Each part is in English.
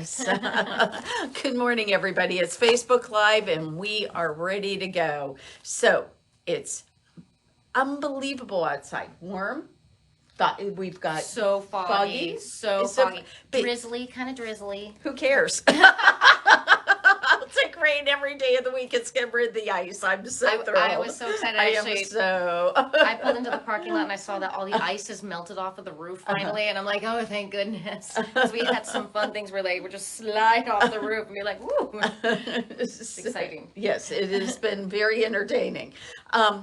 Yes. Good morning, everybody. It's Facebook Live, and we are ready to go. So it's unbelievable outside. Warm. We've got so foggy. So It's so foggy. Drizzly, kind of drizzly. Who cares? I'll take rain every day of the week. It's getting rid of the ice. I'm so thrilled. I was so excited. I pulled into the parking lot and I saw that all the ice has melted off of the roof finally, and I'm like, oh, thank goodness. Because we had some fun things where they would just slide off the roof and be like, woo. It's exciting. Yes, it has been very entertaining.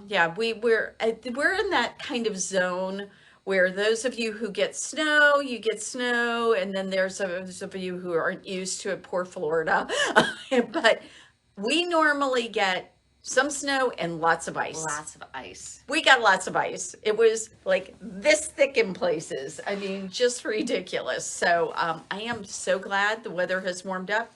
Yeah, we're in that kind of zone where those of you who get snow, you get snow, and then there's those of you who aren't used to it, poor Florida. But we normally get some snow and lots of ice. Lots of ice. We got lots of ice. It was like this thick in places. I mean, just ridiculous. So I am so glad the weather has warmed up.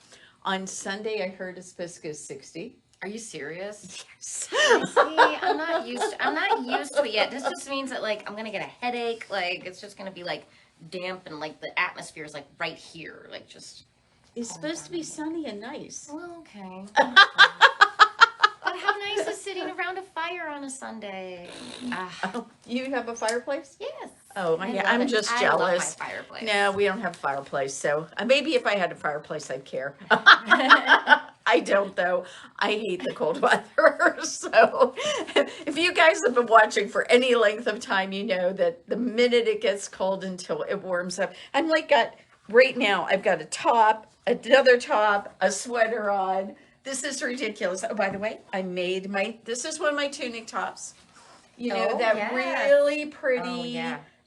On Sunday, I heard it's supposed to go 60. Are you serious? Yes. See, I'm not used to it yet. This just means that like I'm gonna get a headache. Like it's just gonna be like damp and like the atmosphere is like right here. Like just. It's supposed to be sunny and nice. Well, okay. But how nice is sitting around a fire on a Sunday? Oh, you have a fireplace? Yes. Oh, I'm just jealous. I love my fireplace. No, we don't have a fireplace, so maybe if I had a fireplace, I'd care. I don't, though. I hate the cold weather. So if you guys have been watching for any length of time, you know that the minute it gets cold until it warms up, I'm like, right now, I've got a top, another top, a sweater on. This is ridiculous. Oh, by the way, I made this is one of my tunic tops. You know, really pretty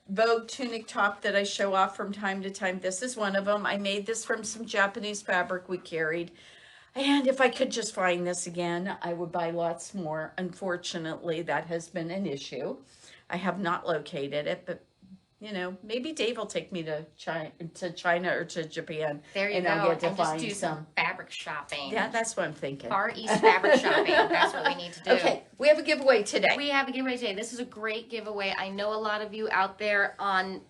Vogue tunic top that I show off from time to time. This is one of them. I made this from some Japanese fabric we carried. And if I could just find this again, I would buy lots more. Unfortunately, that has been an issue. I have not located it, but you know, maybe Dave will take me to China or to Japan. There you and go. I'll get to and find just do some fabric shopping. Yeah, that's what I'm thinking. Far East fabric shopping. That's what we need to do. Okay, we have a giveaway today. We have a giveaway today. This is a great giveaway. I know a lot of you out there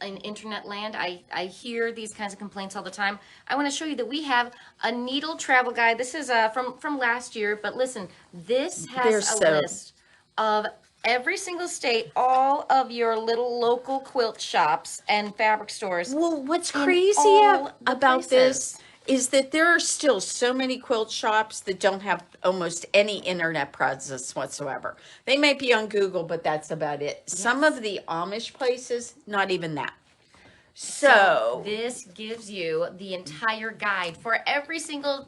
in internet land. I hear these kinds of complaints all the time. I want to show you that we have a needle travel guide. This is from last year, but listen, this has a list of every single state, all of your little local quilt shops and fabric stores. Well, what's crazy about this is that there are still so many quilt shops that don't have almost any internet presence whatsoever. They might be on Google, but that's about it. Yes. Some of the Amish places, not even that. So this gives you the entire guide for every single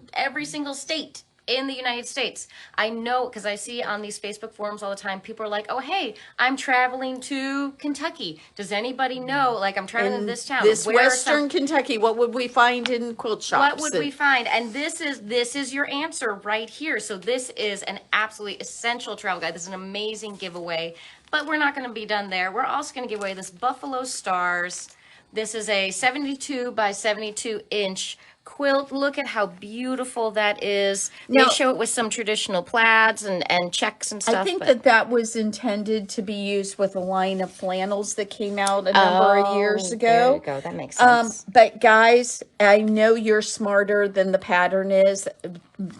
state in the United States. I know, because I see on these Facebook forums all the time, people are like, oh, hey, I'm traveling to Kentucky. Does anybody know? Like, I'm traveling to this town. This Western Kentucky, what would we find in quilt shops? What would we find? And this is your answer right here. So this is an absolutely essential travel guide. This is an amazing giveaway. But we're not going to be done there. We're also going to give away this Buffalo Stars. This is a 72 by 72 inch quilt. Look at how beautiful that is. They show it with some traditional plaids and checks and stuff. I think that was intended to be used with a line of flannels that came out a number of years ago. There you go. That makes sense. But guys, I know you're smarter than the pattern is.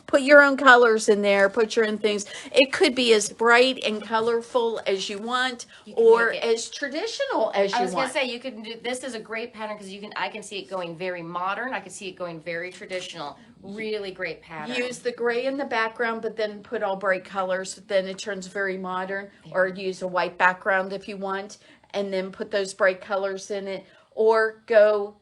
Put your own colors in there. Put your own things. It could be as bright and colorful as you want, or as traditional as you want. I was going to say, you can do, this is a great pattern because I can see it going very modern. I can see it going very traditional. Really great pattern. Use the gray in the background, but then put all bright colors. Then it turns very modern. Or use a white background if you want, and then put those bright colors in it. Or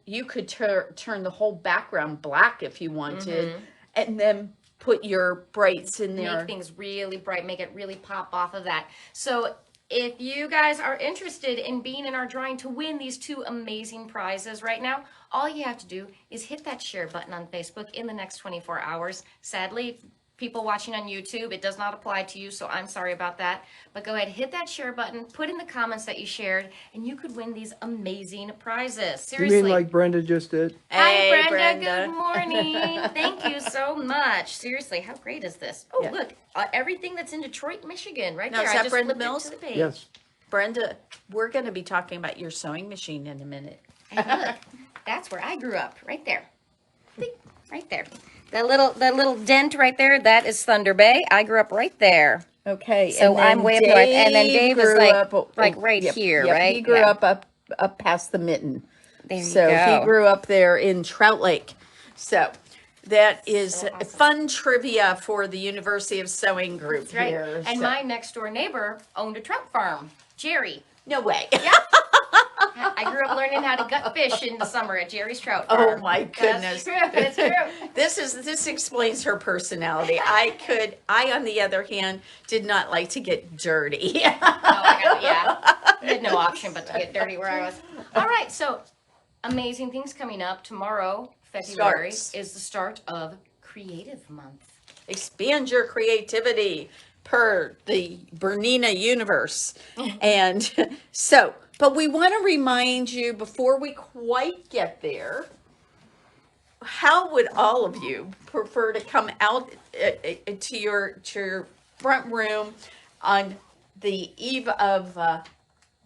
you could turn the whole background black if you wanted. Mm-hmm. And then put your brights in there. Make things really bright. Make it really pop off of that. So if you guys are interested in being in our drawing to win these two amazing prizes right now, all you have to do is hit that share button on Facebook in the next 24 hours. Sadly, people watching on YouTube, it does not apply to you, so I'm sorry about that. But go ahead, hit that share button, put in the comments that you shared, and you could win these amazing prizes. Seriously. You mean like Brenda just did? Hi, Brenda. Good morning. Thank you so much. Seriously, how great is this? Oh, look, everything that's in Detroit, Michigan, right there. Is that Brenda Mills? To the page. Yes. Brenda, we're going to be talking about your sewing machine in a minute. And look, that's where I grew up, right there. Right there. That little dent right there, that is Thunder Bay. I grew up right there. Okay. So I'm way up north. And then Dave is like right here, yep, right? He grew up past the Mitten. There you So go. he grew up there in Trout Lake. So that is So awesome. fun trivia for the University of Sewing group. That's right. Here. And So- my next door neighbor owned a trout farm, Jerry. No way. Yeah. I grew up learning how to gut fish in the summer at Jerry's Trout Farm. Oh my goodness. That's true. That's true. This explains her personality. I on the other hand did not like to get dirty. I had no option but to get dirty where I was. All right, so amazing things coming up. Tomorrow, February, is the start of Creative Month. Expand your creativity per the Bernina universe. And so, but we want to remind you before we quite get there, how would all of you prefer to come out to your front room on the eve of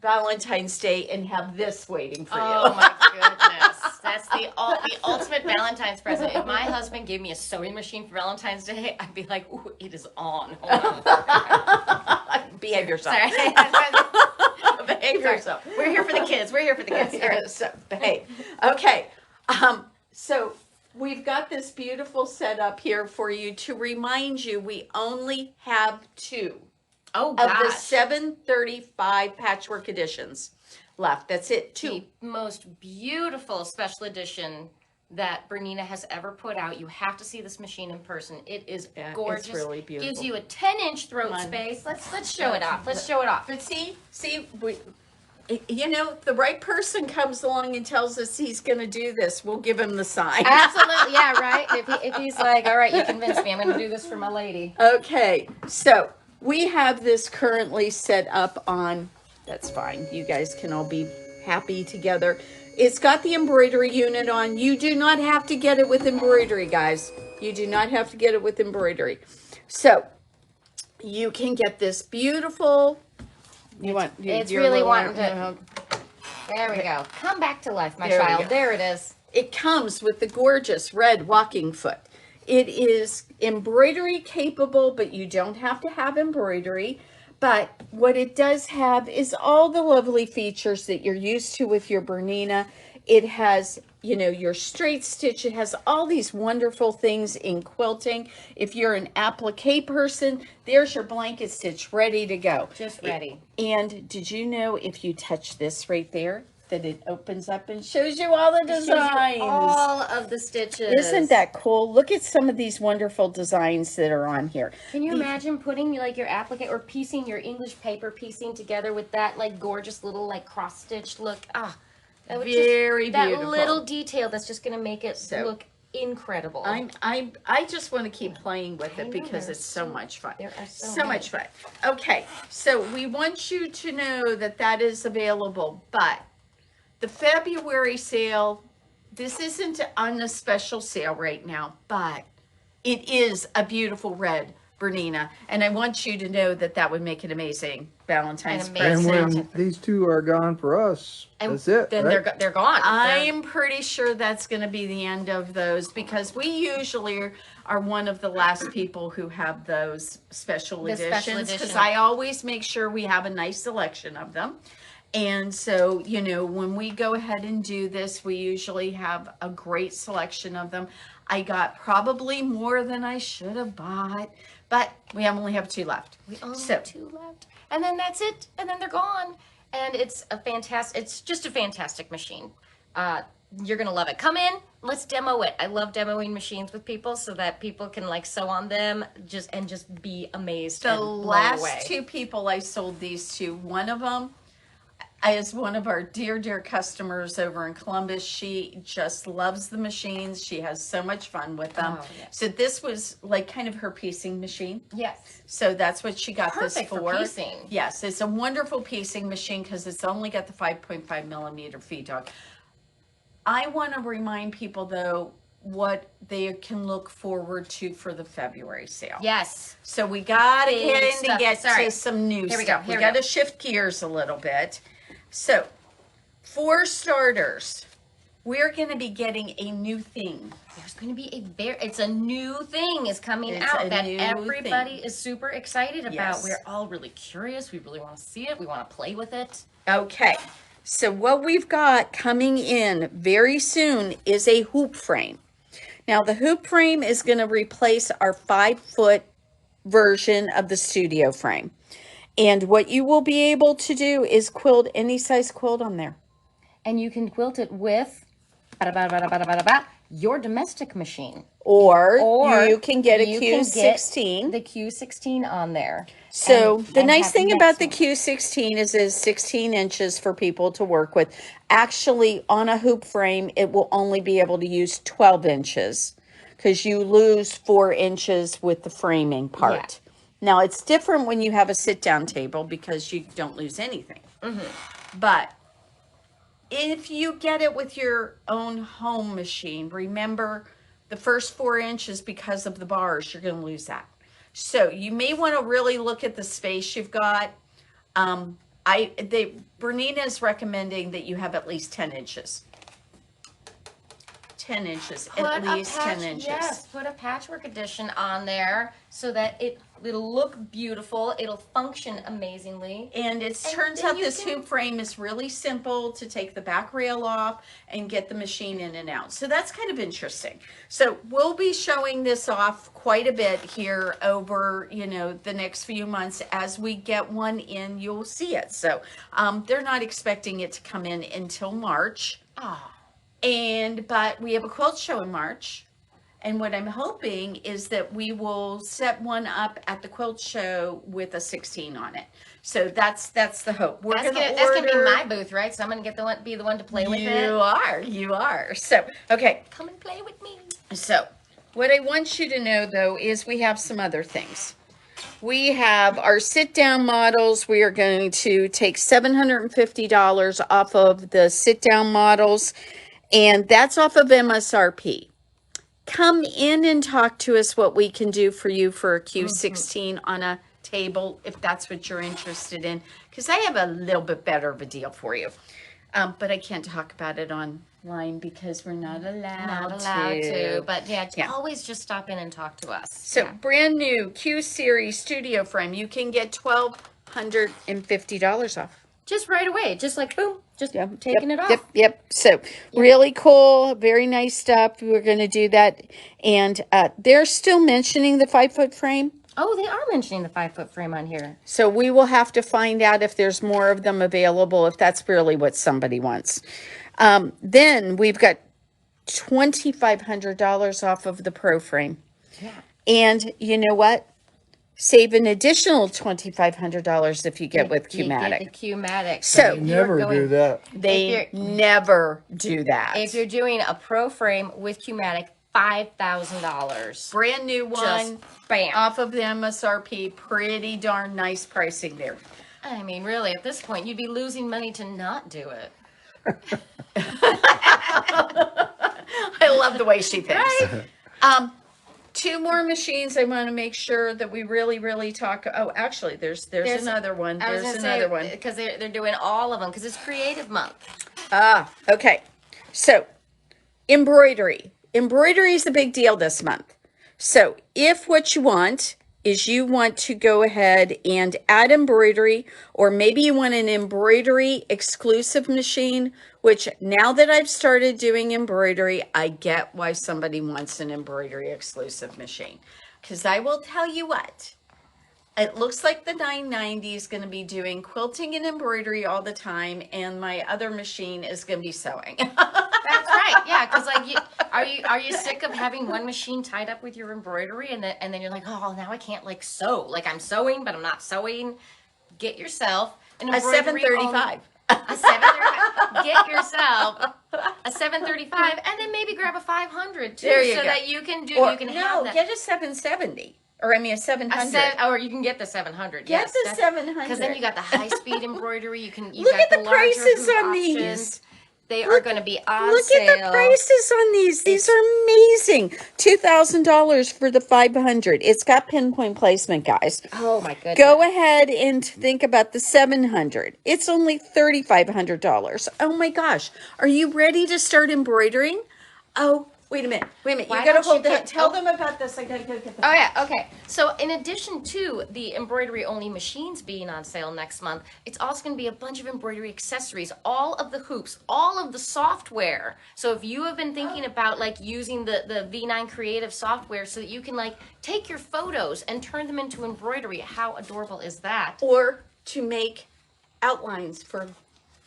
Valentine's Day and have this waiting for you? Oh my goodness. That's the ultimate Valentine's present. If my husband gave me a sewing machine for Valentine's Day, I'd be like, ooh, it is on. Hold on. Behave yourself. Sorry. Behave yourself. We're here for the kids. We're here for the kids. All right. So, behave. Okay. So we've got this beautiful setup here for you to remind you we only have 2 Oh, of gosh. the 735 patchwork editions left. That's it. 2. The most beautiful special edition that Bernina has ever put out. You have to see this machine in person. It is gorgeous. It's really beautiful. Gives you a 10-inch throat space. Let's show it off. Let's show it off. But see, the right person comes along and tells us he's going to do this. We'll give him the sign. Absolutely, yeah, right. If he's like, all right, you convinced me. I'm going to do this for my lady. Okay, so we have this currently set up on, that's fine. You guys can all be happy together. It's got the embroidery unit on. You do not have to get it with embroidery, guys. You do not have to get it with embroidery. So you can get this beautiful. It's really wanting to. There we go. Come back to life, my child. There it is. It comes with the gorgeous red walking foot. It is embroidery capable, but you don't have to have embroidery. But what it does have is all the lovely features that you're used to with your Bernina. It has, your straight stitch. It has all these wonderful things in quilting. If you're an applique person, there's your blanket stitch ready to go. Just ready. And did you know if you touch this right there, that it opens up and shows you all the designs? All of the stitches. Isn't that cool? Look at some of these wonderful designs that are on here. Can you imagine putting your applique or piecing your English paper together with that gorgeous little cross stitch look? That would Very that beautiful. little detail that's just going to make it look incredible. I just want to keep playing with it because it's so much fun. There are so much fun. Okay, so we want you to know that is available, but the February sale, this isn't on a special sale right now, but it is a beautiful red Bernina, and I want you to know that would make an amazing Valentine's present. And when these 2 are gone for us, that's it. Then right? they're gone. I'm pretty sure that's going to be the end of those because we usually are one of the last people who have those special editions because I always make sure we have a nice selection of them. And so, when we go ahead and do this, we usually have a great selection of them. I got probably more than I should have bought, but we only have 2 left. We only have 2 left. And then that's it. And then they're gone. And it's just a fantastic machine. You're going to love it. Come in, let's demo it. I love demoing machines with people so that people can sew on them and just be amazed. The and blown last away. 2 people I sold these to, one of them is one of our dear customers over in Columbus. She just loves the machines. She has so much fun with them. Oh, yes. So this was kind of her piecing machine. Yes. So that's what she got Perfect this for piecing. Yes, it's a wonderful piecing machine because it's only got the 5.5 millimeter feed dog. I want to remind people though what they can look forward to for the February sale. Yes. So we got to Big stuff. to some new Here we stuff. go. We got to shift gears a little bit. So, for starters, we're going to be getting a new thing. There's going to be it's a new thing is coming out that everybody is super excited about. Yes. We're all really curious. We really want to see it. We want to play with it. Okay. So what we've got coming in very soon is a hoop frame. Now the hoop frame is going to replace our 5-foot version of the studio frame. And what you will be able to do is quilt any size quilt on there. And you can quilt it with your domestic machine. Or you can get a Q16. The Q16 on there. So the nice thing about the Q16 is it's 16 inches for people to work with. Actually, on a hoop frame, it will only be able to use 12 inches because you lose 4 inches with the framing part. Yeah. Now, it's different when you have a sit-down table because you don't lose anything. Mm-hmm. But if you get it with your own home machine, remember the first 4 inches because of the bars, you're going to lose that. So you may want to really look at the space you've got. Bernina is recommending that you have at least 10 inches. 10 inches, at least 10 inches. Yes, put a patchwork edition on there so that it'll look beautiful. It'll function amazingly. And it turns out this hoop frame is really simple to take the back rail off and get the machine in and out. So that's kind of interesting. So we'll be showing this off quite a bit here over, the next few months. As we get one in, you'll see it. So they're not expecting it to come in until March. But we have a quilt show in March, and what I'm hoping is that we will set one up at the quilt show with a 16 on it. So that's the hope. That's gonna be my booth, right? So I'm gonna be the one to play with it. You are. So okay, come and play with me. So what I want you to know though is we have some other things. We have our sit-down models. We are going to take $750 off of the sit-down models. And that's off of MSRP. Come in and talk to us what we can do for you for a Q16 on a table, if that's what you're interested in. Because I have a little bit better of a deal for you. But I can't talk about it online because we're not allowed to. But always just stop in and talk to us. So brand new Q Series studio frame. You can get $1,250 off. Just right away. Just like, boom. Just taking it off. Yep. So really cool, very nice stuff. We're going to do that. And they're still mentioning the 5-foot frame. Oh, they are mentioning the 5-foot frame on here. So we will have to find out if there's more of them available, if that's really what somebody wants. Then we've got $2,500 off of the Pro frame. Yeah. And you know what? Save an additional $2,500 if you get with Q-Matic. You get the Q-Matic. So they never do that. They never do that. If you're doing a Pro frame with Q-Matic, $5,000. Brand new one. Just bam. Off of the MSRP. Pretty darn nice pricing there. I mean, really, at this point, you'd be losing money to not do it. I love the way she thinks. Right? 2 more machines. I want to make sure that we really talk. Oh, actually, there's another one. There's another one. Because they're doing all of them because it's Creative Month. Okay. So, embroidery. Embroidery is a big deal this month. So, if what you want is you want to go ahead and add embroidery, or maybe you want an embroidery exclusive machine, which now that I've started doing embroidery, I get why somebody wants an embroidery exclusive machine. Because I will tell you what, it looks like the 990 is going to be doing quilting and embroidery all the time, and my other machine is going to be sewing. That's right. Yeah, because are you sick of having one machine tied up with your embroidery, and then you're like, oh, now I can't sew. I'm sewing, but I'm not sewing. Get yourself an embroidery. A 735. A 735. Get yourself a 735, and then maybe grab a 500 too, there you so go. that you can do. Or, you can have that. Get a 770. Or a 700. Or you can get the 700. Get the 700. Because then you got the high-speed embroidery. You Look got at the larger prices on options. these. They are going to be on Look sale. at the prices on these. These are amazing. $2,000 for the 500. It's got pinpoint placement, guys. Oh my goodness. Go ahead and think about the 700. It's only $3,500. Oh my gosh. Are you ready to start embroidering? Oh, wait a minute. Wait a minute. Why You got to don't you hold that. get- Tell them about this. I got to go get the. Oh yeah, okay. So in addition to the embroidery only machines being on sale next month, it's also going to be a bunch of embroidery accessories, all of the hoops, all of the software. So if you have been thinking about like using the V9 creative software so that you can like take your photos and turn them into embroidery, how adorable is that? Or to make outlines for.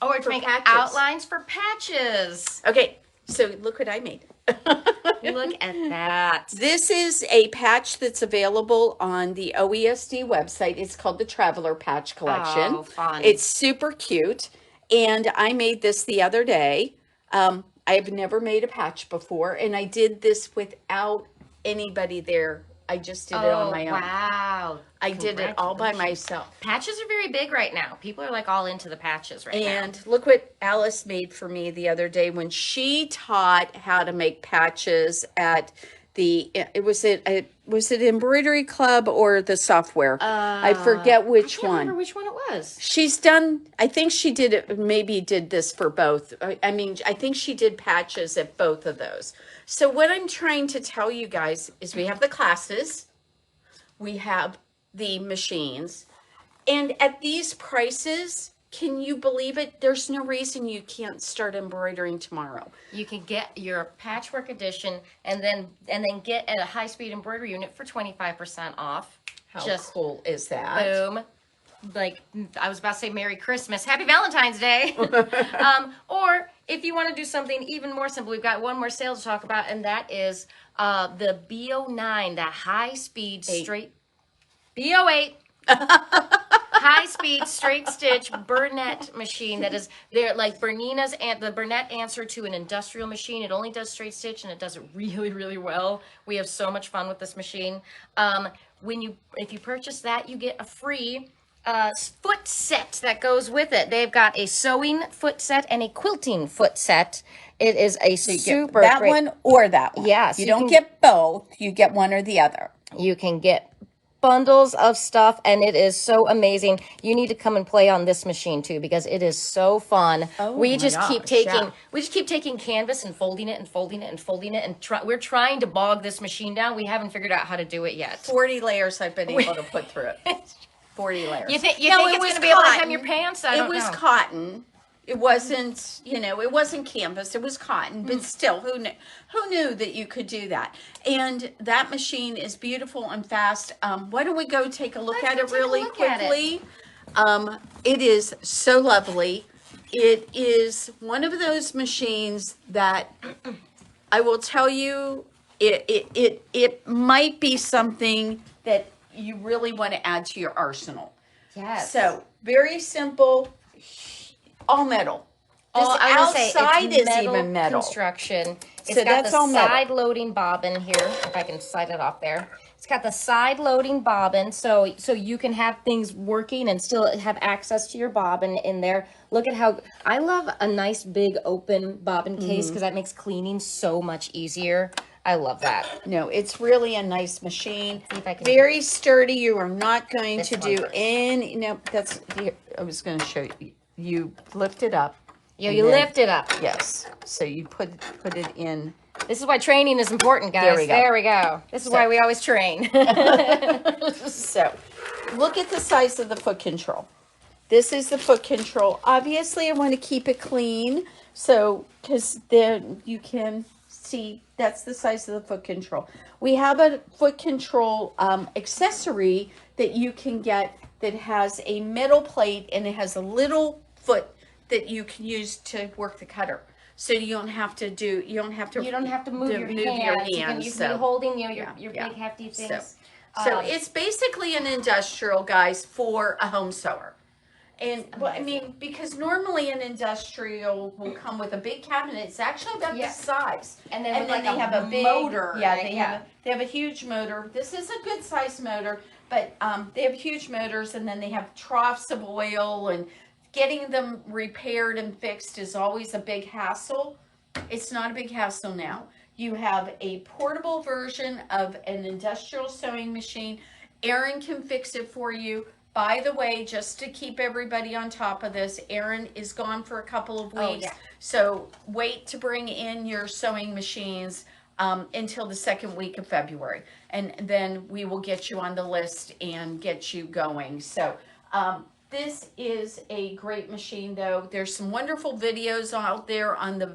Or to make patches. outlines for patches. Okay. So look what I made. Look at that. This is a patch that's available on the OESD website. It's called the Traveler Patch Collection. Oh, fun. It's super cute. And I made this the other day. I've never made a patch before. And I did this without anybody there. I just did it on my own. Wow. I did it all by myself. Patches are very big right now. People are like all into the patches right now. And look what Alice made for me the other day when she taught how to make patches at was it Embroidery Club or the software? I forget which I can't one. remember which one it was. She's done, I think she did it, maybe did this for both. I mean, I think she did patches at both of those. So what I'm trying to tell you guys is we have the classes, we have the machines, and at these prices, can you believe it? There's no reason you can't start embroidering tomorrow. You can get your patchwork edition and then get a high-speed embroidery unit for 25% off. How cool is that? Boom. Like, I was about to say Merry Christmas. Happy Valentine's Day. Or if you want to do something even more simple, we've got one more sale to talk about, and that is the B09, the high-speed straight... B08. High-speed straight stitch Bernette machine that is there like Bernina's and the Bernette answer to an industrial machine. It only does straight stitch and it does it really, really well. We have so much fun with this machine. If you purchase that, you get a free foot set that goes with it. They've got a sewing foot set and a quilting foot set. It is a super that great, one or that one. Yes, you don't get both. You get one or the other. You can get bundles of stuff, and it is so amazing. You need to come and play on this machine too because it is so fun. We just keep taking canvas and folding it and folding it and folding it, and we're trying to bog this machine down. We haven't figured out how to do it yet. 40 layers I've been able to put through it. 40 layers. You think it's going to be able to hem your pants? I don't know. It was cotton. It wasn't, it wasn't canvas. It was cotton, but still, who knew that you could do that? And that machine is beautiful and fast. Why don't we go take a look at it really quickly? It is so lovely. It is one of those machines that I will tell you, it might be something that you really want to add to your arsenal. Yes. So very simple. All metal. This outside is even metal. Construction. It's So got that's the all metal. side loading bobbin here. If I can slide it off there. It's got the side loading bobbin, so you can have things working and still have access to your bobbin in there. Look at how I love a nice big open bobbin case because that makes cleaning so much easier. I love that. No, it's really a nice machine. See if I can- Very sturdy. You are not going This to one do first. any. No, that's. I was going to show you. You lift it up. You and then- lift it up. Yes. So you put it in. This is why training is important, guys. There we go. This is why we always train. So, look at the size of the foot control. This is the foot control. Obviously, I want to keep it clean. So, because then you can see that's the size of the foot control. We have a foot control accessory that you can get that has a metal plate and it has a little foot that you can use to work the cutter. So you don't have to move your hands. You can be holding your big hefty things. So it's basically an industrial, guys, for a home sewer. And well, I mean, because normally an industrial will come with a big cabinet. It's actually about this size. And then they have a big motor. they have a huge motor. This is a good size motor, but they have huge motors, and then they have troughs of oil and getting them repaired and fixed is always a big hassle. It's not a big hassle now. You have a portable version of an industrial sewing machine. Erin can fix it for you. By the way, just to keep everybody on top of this, Erin is gone for a couple of weeks. So wait to bring in your sewing machines until the second week of February. And then we will get you on the list and get you going. So this is a great machine, though. There's some wonderful videos out there on the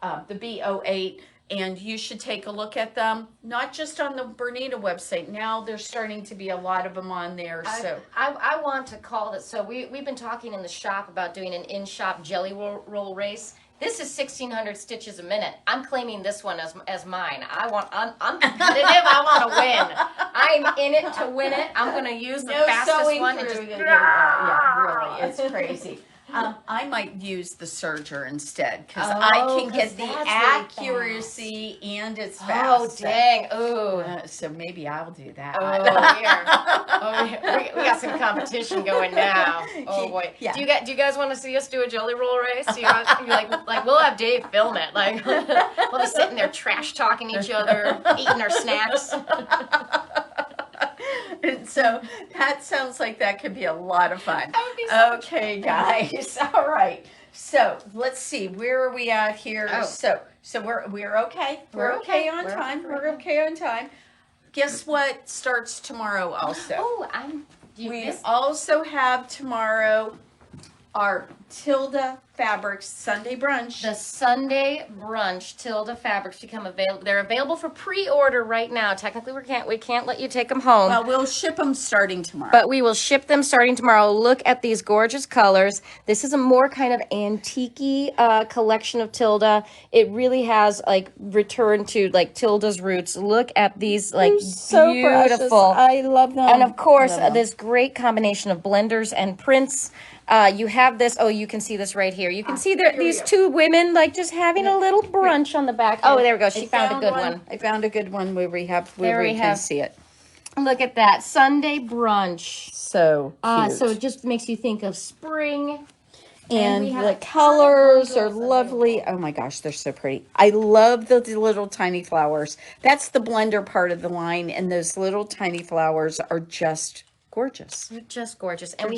B08, and you should take a look at them. Not just on the Bernina website. Now there's starting to be a lot of them on there. So I want to call it. So we've been talking in the shop about doing an in-shop jelly roll race. This is 1,600 stitches a minute. I'm claiming this one as mine. I'm competitive. I want to win. I'm in it to win it. I'm going to use the fastest one and just. Yeah, really, it's crazy. I might use the serger instead because I can get the accuracy and it's fast. Oh, dang. Ooh. So maybe I'll do that. We got some competition going now. Oh, boy. Yeah. Do you guys want to see us do a jelly roll race? Do you guys, like we'll have Dave film it. Like, we'll be sitting there trash talking each other, eating our snacks. And so that sounds like that could be a lot of fun. Okay, guys. All right. So let's see. Where are we at here? Oh. So we're okay. We're okay on time. We're okay on time. Guess what starts tomorrow also? Oh, we also have tomorrow our Tilda Fabrics Sunday Brunch. The Sunday Brunch Tilda Fabrics become available. They're available for pre-order right now. Technically, we can't let you take them home. Well, we'll ship them starting tomorrow. But we will ship them starting tomorrow. Look at these gorgeous colors. This is a more kind of antique-y collection of Tilda. It really has like returned to like Tilda's roots. Look at these like so beautiful. Precious. I love them. And of course, this great combination of blenders and prints. You have this. Oh, you can see this right here. You can see these two women like just having a little brunch on the back. Oh, there we go. She found a good one. I found a good one where we can see it. Look at that Sunday Brunch. So cute. So it just makes you think of spring. And the colors are lovely. Oh my gosh, they're so pretty. I love the little tiny flowers. That's the blender part of the line, and those little tiny flowers are just gorgeous. They're just gorgeous. And we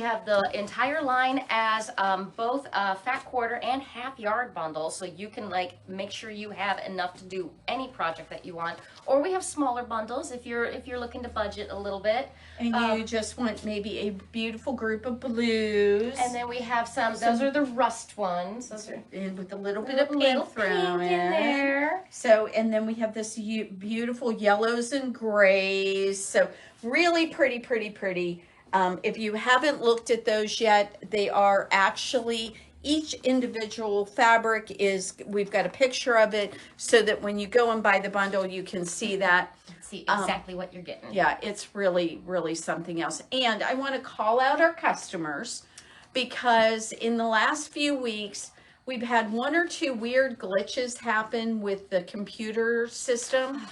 have the entire line as both fat quarter and half yard bundles, so you can like make sure you have enough to do any project that you want. Or we have smaller bundles if you're looking to budget a little bit. And you just want maybe a beautiful group of blues. And then we have those are the rust ones. Those are with a little bit of pink thrown in there. So, and then we have this beautiful yellows and grays. So really pretty, pretty, pretty. If you haven't looked at those yet, they are actually, each individual fabric we've got a picture of it so that when you go and buy the bundle, you can see that. See exactly what you're getting. Yeah, it's really, really something else. And I want to call out our customers because in the last few weeks, we've had one or two weird glitches happen with the computer system.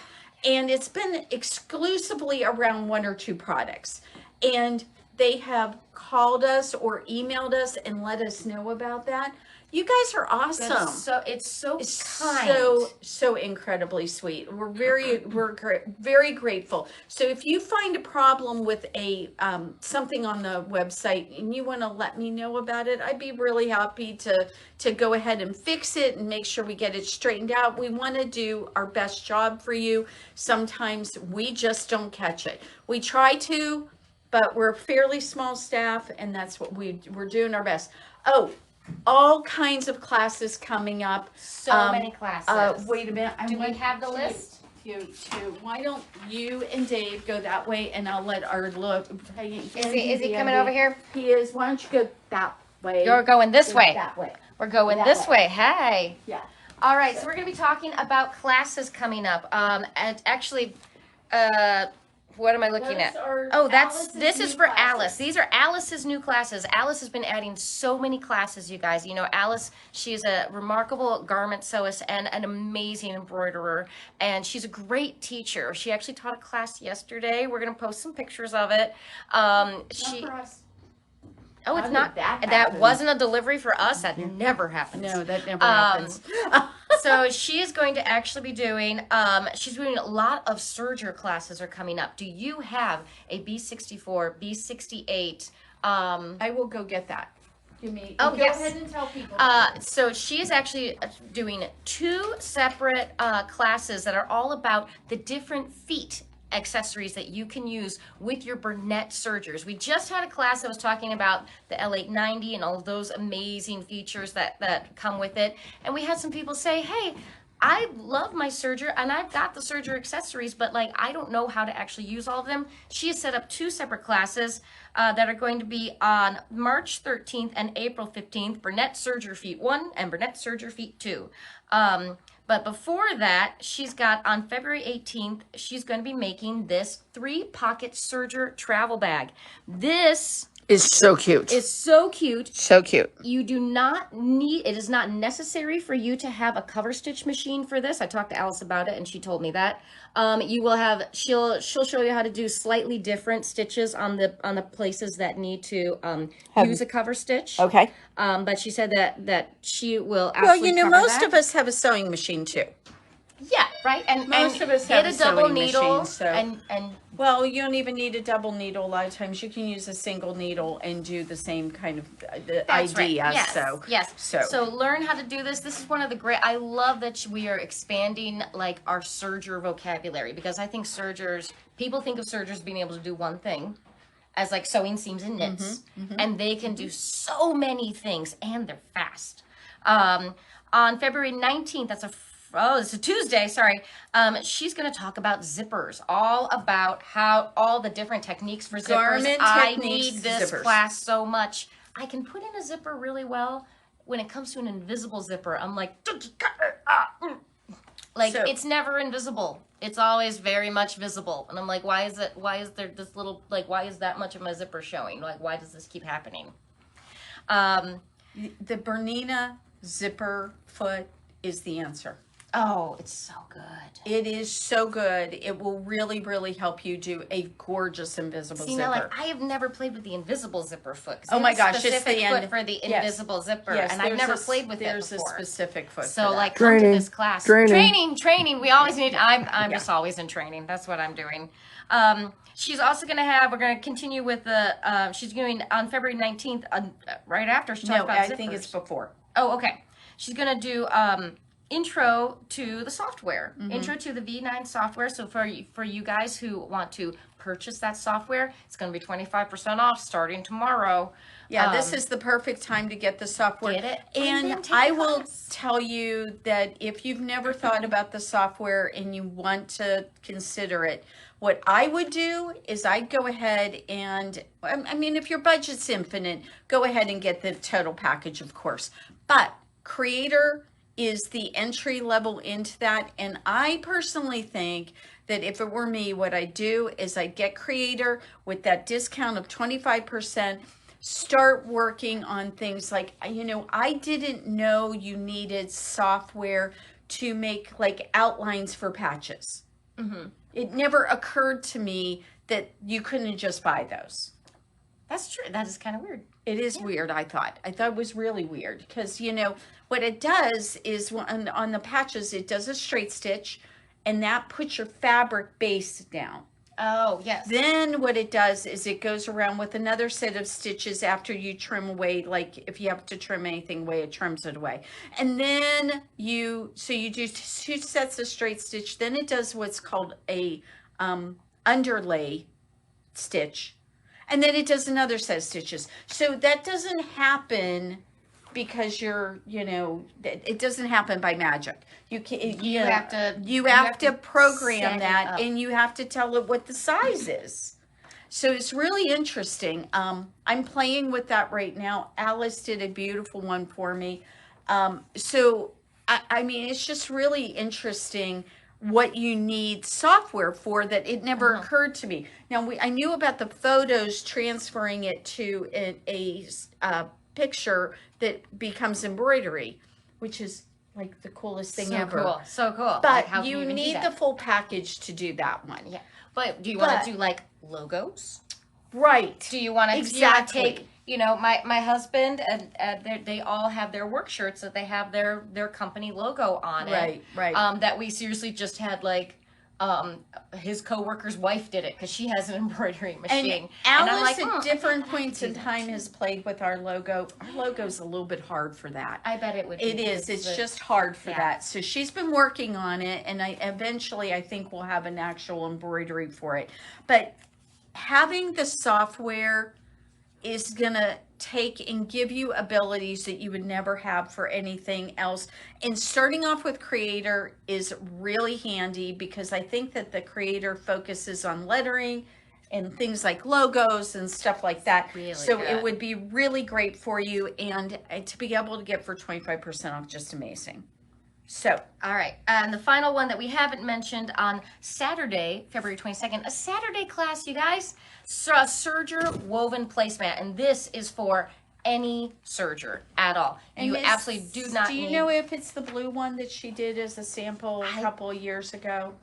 And it's been exclusively around one or two products. And they have called us or emailed us and let us know about that. You guys are awesome. It's kind. So incredibly sweet. We're very grateful. So if you find a problem with something on the website and you want to let me know about it, I'd be really happy to go ahead and fix it and make sure we get it straightened out. We want to do our best job for you. Sometimes we just don't catch it. We try to, but we're a fairly small staff, and that's what we're doing our best. Oh, all kinds of classes coming up. So many classes. Wait a minute. Do we have the list? Why don't you and Dave go that way, and I'll let our look. Is he coming over here? He is. Why don't you go that way? You're going this way. That way. We're going this way. Hey. Yeah. All right. So we're going to be talking about classes coming up. And actually, what am I looking at? Oh, this is for Alice. These are Alice's new classes. Alice has been adding so many classes, you guys. You know, Alice, she's a remarkable garment sewist and an amazing embroiderer, and she's a great teacher. She actually taught a class yesterday. We're going to post some pictures of it. Oh, How it's did not. that That happen? wasn't a delivery for us. That never happens. No, that never happens. So she is going to actually be doing, she's doing a lot of serger classes are coming up. Do you have a B64, B68? I will go get that. Give me. Oh, go yes. ahead and tell people. So she is actually doing 2 separate classes that are all about the different feet accessories that you can use with your Bernette sergers. We just had a class that was talking about the L890 and all of those amazing features that come with it. And we had some people say, hey, I love my serger and I've got the serger accessories, but like I don't know how to actually use all of them. She has set up 2 separate classes that are going to be on March 13th and April 15th, Bernette Serger Feet 1 and Bernette Serger Feet 2. But before that, she's got on February 18th, she's going to be making this 3-pocket serger travel bag. This is so cute. is so cute. So cute. You do not need, it is not necessary for you to have a cover stitch machine for this. I talked to Alice about it and she told me that. You will have, she'll show you how to do slightly different stitches on the places that need to use a cover stitch. Okay. But she said that she will Well, absolutely you know, cover most that. of us have a sewing machine too. Yeah, right. And Most of us get have a a double sewing needle machine, so- and Well, you don't even need a double needle. A lot of times you can use a single needle and do the same kind of that's idea. right. Yes. So yes. so Learn how to do this. This is one of the great. I love that we are expanding like our serger vocabulary because I think sergers. People think of sergers being able to do one thing, as like sewing seams and knits, and they can do so many things, and they're fast. On February 19th, it's a Tuesday, sorry. She's going to talk about zippers, all about how all the different techniques for zippers. Garment I techniques, need this zippers. class so much. I can put in a zipper really well. When it comes to an invisible zipper, I'm like, So- it's never invisible. It's always very much visible. And I'm like, why is there this little, like, why is that much of my zipper showing? Like, why does this keep happening? the Bernina zipper foot is the answer. Oh, it's so good. It is so good. It will really, really help you do a gorgeous invisible See, zipper. now, like, I have never played with the invisible zipper foot. 'Cause Oh they my have a gosh, it's specific the foot end. for the Yes. invisible zipper, Yes, and I've there's never a- played with it There's before. a specific foot. So, for that. like, come to Training. this class. Training. Training. We always need. I'm just always in training. That's what I'm doing. She's also going to have. We're going to continue with the. She's doing on February 19th, right after she talks no, about I zippers. think it's before. Oh, okay. She's going to do intro to the software, intro to the V9 software. So for you guys who want to purchase that software, it's going to be 25% off starting tomorrow. Yeah, this is the perfect time to get the software. Get it, and then And take I the will class. tell you that if you've never thought about the software and you want to consider it, what I would do is I'd go ahead and, I mean, if your budget's infinite, go ahead and get the total package, of course. But Creator is the entry level into that. And I personally think that if it were me, what I'd do is I'd get Creator with that discount of 25%, start working on things like, you know, I didn't know you needed software to make like outlines for patches. It never occurred to me that you couldn't just buy those. That's true. That is kind of weird. It is weird, I thought. I thought it was really weird because, you know, what it does is on the patches, it does a straight stitch and that puts your fabric base down. Oh, yes. Then what it does is it goes around with another set of stitches after you trim away, like if you have to trim anything away, it trims it away. And then you do 2 sets of straight stitch. Then it does what's called a underlay stitch. And then it does another set of stitches. So that doesn't happen because it doesn't happen by magic. You have to program set it that up. and you have to tell it what the size is. So it's really interesting. I'm playing with that right now. Alice did a beautiful one for me. So I mean, it's just really interesting what you need software for that it never occurred to me. Now I knew about the photos transferring it to a picture that becomes embroidery, which is like the coolest thing ever. So cool. But Like, how can you even do need that? the full package to do that one. Yeah. But do you want to do like logos? Right. Do you want to Exactly. take you know, my husband and they all have their work shirts that they have their company logo on it. Right. That we seriously just had like his coworker's wife did it because she has an embroidery machine. And I'm Alice like, at different I'd like points to in do that time too. has played with our logo. Our logo's a little bit hard for that. I bet it would. It is. It's just hard for yeah. that. So she's been working on it, and eventually I think we'll have an actual embroidery for it. But having the software is gonna take and give you abilities that you would never have for anything else. And starting off with Creator is really handy because I think that the Creator focuses on lettering and things like logos and stuff like that. Really so good. It would be really great for you, and to be able to get for 25% off, just amazing. So, all right, and the final one that we haven't mentioned on Saturday, February 22nd, a Saturday class, you guys, serger woven placemat, and this is for any serger at all. and You Miss, absolutely do not do you need. know if it's the blue one that she did as a sample a couple of years ago?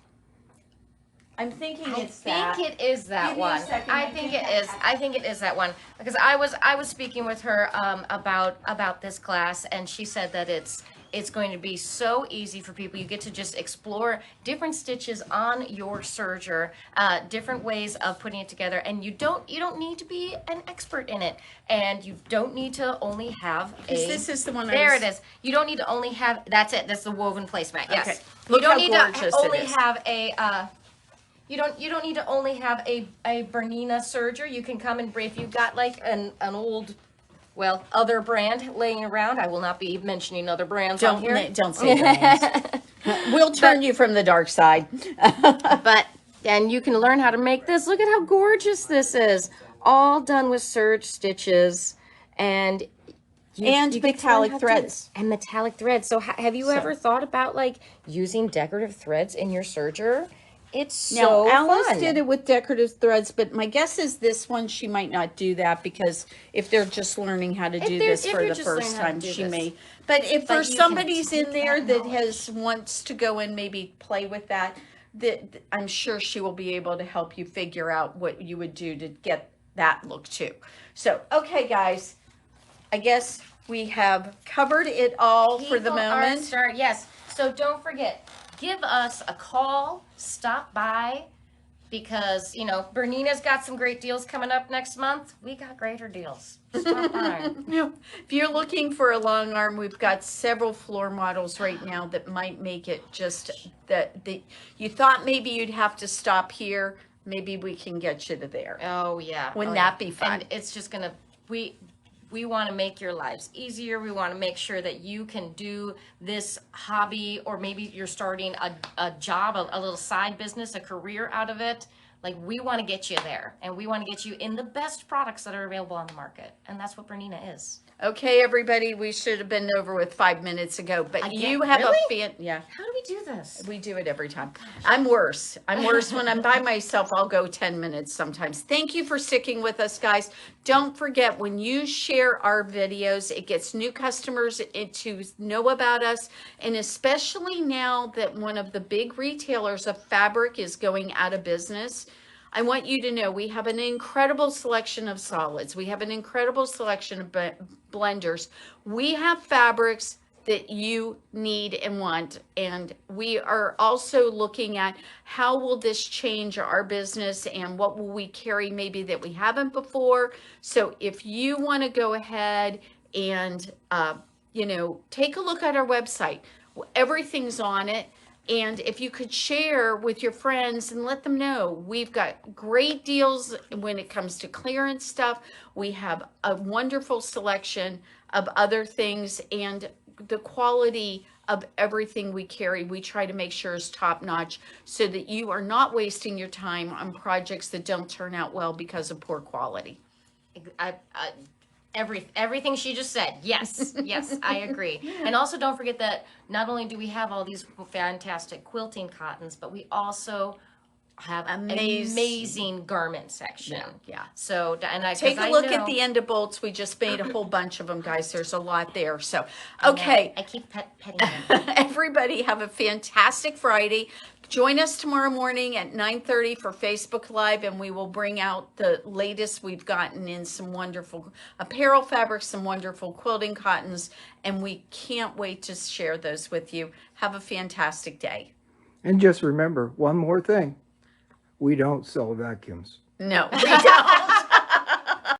I'm thinking it's that. I think it is that Give me a one. second, I I think think it is. I think it is that one because I was speaking with her about this class, and she said that it's going to be so easy for people. You get to just explore different stitches on your serger, different ways of putting it together, and you don't need to be an expert in it, and you don't need to only have a. This is the one. There it is. You don't need to only have. That's it. That's the woven placemat. Yes. Okay. You Look don't how need gorgeous to only it is. have a. You don't need to only have a Bernina serger. You can come and if you've got like an old, well, other brand laying around. I will not be mentioning other brands on here. Don't say names. We'll turn you from the dark side. But and you can learn how to make this. Look at how gorgeous this is. All done with serge stitches and you get to learn metallic how to do threads. this. And metallic threads. So have you ever thought about like using decorative threads in your serger? It's so Alice fun. did it with decorative threads, but my guess is this one she might not do that because if they're just learning how to do this for the first time, she may. But if But there's you can somebody's in take there that that knowledge. wants to go and maybe play with that, I'm sure she will be able to help you figure out what you would do to get that look too. So, okay, guys, I guess we have covered it all for the moment. Yes. So don't forget, give us a call, stop by, because, you know, Bernina's got some great deals coming up next month. We got greater deals. Stop by. If you're looking for a long arm, we've got several floor models right now that might make it just that you thought maybe you'd have to stop here. Maybe we can get you to there. Oh, yeah. Wouldn't that be fun? And it's just going to, we want to make your lives easier. We want to make sure that you can do this hobby, or maybe you're starting a job, a little side business, a career out of it. Like, we want to get you there, and we want to get you in the best products that are available on the market. And that's what Bernina is. Okay, everybody, we should have been over with 5 minutes ago, but Again? you have Really? yeah. How do we do this? We do it every time. I'm worse. When I'm by myself. I'll go 10 minutes sometimes. Thank you for sticking with us, guys. Don't forget, when you share our videos, it gets new customers to know about us. And especially now that one of the big retailers of fabric is going out of business, I want you to know we have an incredible selection of solids. We have an incredible selection of blenders. We have fabrics that you need and want, and we are also looking at how will this change our business and what will we carry maybe that we haven't before. So if you want to go ahead and take a look at our website, everything's on it. And if you could share with your friends and let them know, we've got great deals when it comes to clearance stuff. We have a wonderful selection of other things, and the quality of everything we carry, we try to make sure is top notch so that you are not wasting your time on projects that don't turn out well because of poor quality. Everything she just said. Yes, yes, I agree. And also don't forget that not only do we have all these fantastic quilting cottons, but we also have an amazing garment section. Yeah. So, and I take a look at the end of bolts. We just made a whole bunch of them, guys. There's a lot there. So, okay. I keep petting them. Everybody have a fantastic Friday. Join us tomorrow morning at 9:30 for Facebook Live, and we will bring out the latest we've gotten in some wonderful apparel fabrics, some wonderful quilting cottons, and we can't wait to share those with you. Have a fantastic day. And just remember one more thing. We don't sell vacuums. No, we don't.